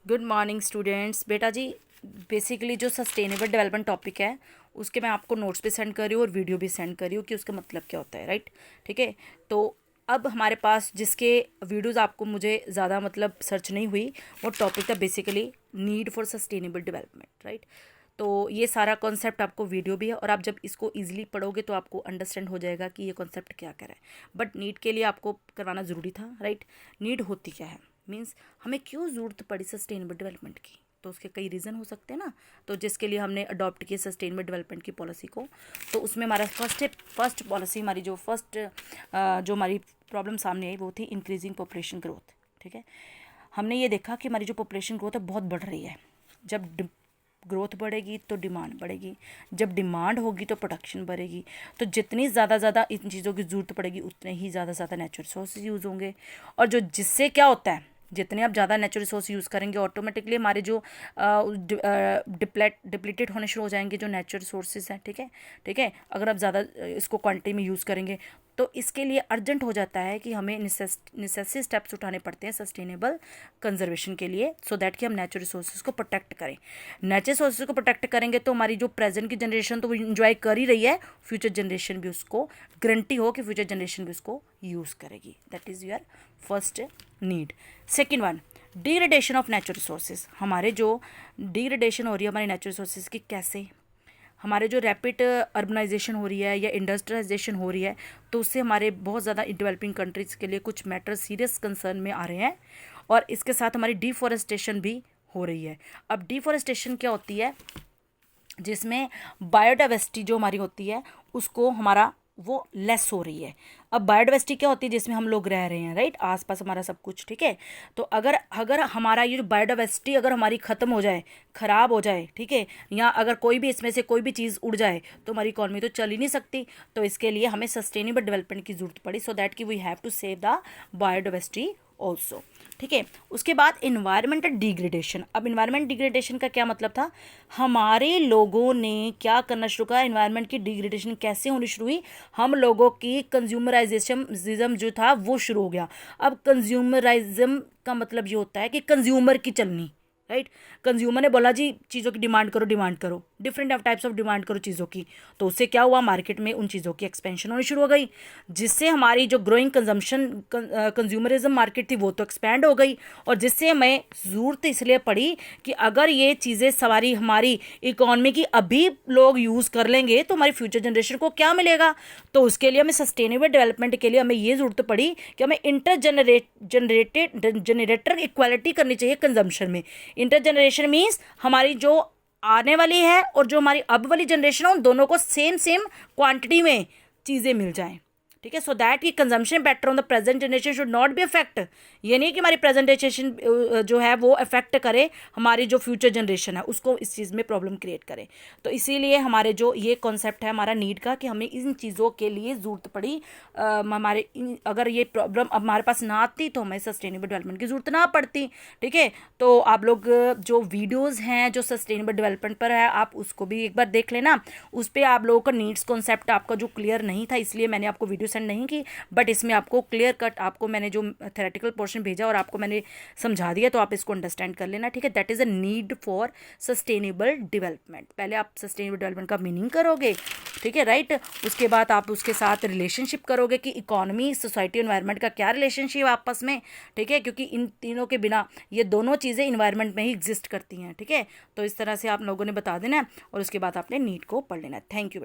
Good morning students. बेटा जी, basically जो sustainable development topic है उसके मैं आपको नोट्स भी सेंड कर रही हूँ और वीडियो भी सेंड कर रही हूँ कि उसका मतलब क्या होता है, राइट। ठीक है, तो अब हमारे पास जिसके वीडियोस आपको मुझे ज़्यादा मतलब सर्च नहीं हुई, वो टॉपिक था basically need for sustainable development, right. तो ये सारा कॉन्सेप्ट आपको वीडियो भी है और आप जब इसको ईजिली पढ़ोगे तो आपको अंडरस्टैंड हो जाएगा कि ये कॉन्सेप्ट क्या कर रहा है। बट नीड के लिए आपको करवाना ज़रूरी था, राइट। नीड होती क्या है, मीन्स हमें क्यों ज़रूरत पड़ी सस्टेनेबल डेवलपमेंट की, तो उसके कई रीज़न हो सकते हैं ना। तो जिसके लिए हमने अडॉप्ट किया सस्टेनेबल डेवलपमेंट की पॉलिसी को, तो उसमें हमारा फर्स्ट पॉलिसी, हमारी जो जो हमारी प्रॉब्लम सामने आई वो थी इंक्रीजिंग पॉपुलेशन ग्रोथ। ठीक है, हमने ये देखा कि हमारी जो पॉपुलेशन ग्रोथ है बहुत बढ़ रही है। जब ग्रोथ बढ़ेगी तो डिमांड बढ़ेगी, जब डिमांड होगी तो प्रोडक्शन बढ़ेगी। तो जितनी ज़्यादा इन चीज़ों की ज़रूरत पड़ेगी उतने ही ज़्यादा नेचुरल रिसोर्स यूज़ होंगे। और जो जिससे क्या होता है, जितने आप ज़्यादा नेचुरल रिसोर्स यूज़ करेंगे ऑटोमेटिकली हमारे जो डिप्लीटेड होने शुरू हो जाएंगे जो नेचुरल रिसोर्सेज हैं। ठीक है, अगर आप ज़्यादा इसको क्वांटिटी में यूज़ करेंगे तो इसके लिए अर्जेंट हो जाता है कि हमें नेसेसरी स्टेप्स उठाने पड़ते हैं सस्टेनेबल कंजर्वेशन के लिए, सो दैट कि हम नेचुरल रिसोर्सेज को प्रोटेक्ट करें। नेचुरल रिसोर्सेज को प्रोटेक्ट करेंगे तो हमारी जो प्रेजेंट की जनरेशन तो वो इंजॉय कर ही रही है, फ्यूचर जनरेशन भी उसको गारंटी हो कि फ्यूचर जनरेशन भी उसको यूज़ करेगी। That is your first need. Second one, degradation of natural resources. हमारे जो डिग्रेडेशन हो रही है हमारे नेचुरल रिसोर्सेज की, कैसे हमारे जो रैपिड अर्बनाइजेशन हो रही है या इंडस्ट्रियलाइजेशन हो रही है, तो उससे हमारे बहुत ज़्यादा डेवलपिंग कंट्रीज़ के लिए कुछ मैटर सीरियस कंसर्न में आ रहे हैं। और इसके साथ हमारी डिफॉरेस्टेशन भी हो रही है। अब डिफॉरेस्टेशन क्या होती है, जिसमें बायोडाइवर्सिटी जो हमारी होती है उसको हमारा वो लेस हो रही है। अब बायोडाइवर्सिटी क्या होती है, जिसमें हम लोग रह रहे हैं, राइट, आसपास हमारा सब कुछ। ठीक है, तो अगर अगर हमारा ये जो बायोडाइवर्सिटी अगर हमारी ख़त्म हो जाए, ख़राब हो जाए, ठीक है, या अगर कोई भी इसमें से कोई भी चीज़ उड़ जाए तो हमारी इकॉनमी तो चल ही नहीं सकती। तो इसके लिए हमें सस्टेनेबल डेवलपमेंट की ज़रूरत पड़ी, सो दैट कि we have to save the biodiversity also. ठीक है, उसके बाद इन्वायरमेंटल डिग्रेडेशन। अब इन्वायरमेंट डिग्रेडेशन का क्या मतलब था, हमारे लोगों ने क्या करना शुरू किया, इन्वायरमेंट की डिग्रेडेशन कैसे होनी शुरू हुई, हम लोगों की कंज्यूमराइजेशन जो था वो शुरू हो गया। अब कंज्यूमराइज्म का मतलब ये होता है कि कंज्यूमर की चलनी, राइट। कंज्यूमर ने बोला जी चीज़ों की डिमांड करो, डिफरेंट टाइप्स ऑफ डिमांड करो चीज़ों की। तो उससे क्या हुआ, मार्केट में उन चीज़ों की एक्सपेंशन होनी शुरू हो गई, जिससे हमारी जो ग्रोइंग कंजम्पशन कंज्यूमरिज्म मार्केट थी वो तो एक्सपैंड हो गई। और जिससे हमें ज़रूरत इसलिए पड़ी कि अगर ये चीज़ें सवारी हमारी इकॉनमी की अभी लोग यूज़ कर लेंगे तो हमारी फ्यूचर जनरेशन को क्या मिलेगा। तो उसके लिए हमें सस्टेनेबल डेवलपमेंट के लिए हमें ये ज़रूरत पड़ी कि हमें जनरेटर इक्वालिटी करनी चाहिए कंजम्पशन में। इंटर जनरेशन मीन्स हमारी जो आने वाली है और जो हमारी अब वाली जनरेशन है उन दोनों को सेम क्वांटिटी में चीज़ें मिल जाएं। ठीक है, सो दैट की consumption pattern on the present generation should not be affect. ये नहीं कि हमारी प्रेजेंट जनरेशन जो है वो अफेक्ट करे हमारी जो फ्यूचर जनरेशन है, उसको इस चीज़ में प्रॉब्लम क्रिएट करे। तो इसीलिए हमारे जो ये कॉन्सेप्ट है हमारा नीड का, कि हमें इन चीज़ों के लिए ज़रूरत पड़ी। अगर ये प्रॉब्लम हमारे पास ना आती तो हमें सस्टेनेबल डेवलपमेंट की ज़रूरत ना पड़ती। ठीक है, तो आप लोग जो वीडियोज़ हैं जो सस्टेनेबल डेवलपमेंट पर है आप उसको भी एक बार देख लेना। उस पर आप लोगों का नीड्स कॉन्सेप्ट आपका जो क्लियर नहीं था, इसलिए मैंने आपको वीडियो सेंड नहीं की। बट इसमें आपको क्लियर कट आपको मैंने जो थेरेटिकल पोर्शन भेजा और आपको मैंने समझा दिया, तो आप इसको अंडरस्टैंड कर लेना। ठीक है, that is a need for sustainable development. पहले आप सस्टेनेबल डेवलपमेंट का मीनिंग करोगे, ठीक है, राइट। उसके बाद आप उसके साथ रिलेशनशिप करोगे कि इकोनॉमी, सोसाइटी, एनवायरनमेंट का क्या रिलेशनशिप है आपस में। ठीक है, क्योंकि इन तीनों के बिना ये दोनों चीज़ें इन्वायरमेंट में ही एग्जिस्ट करती हैं। ठीक है, तो इस तरह से आप लोगों ने बता देना और उसके बाद आपने नीड को पढ़ लेना। Thank you.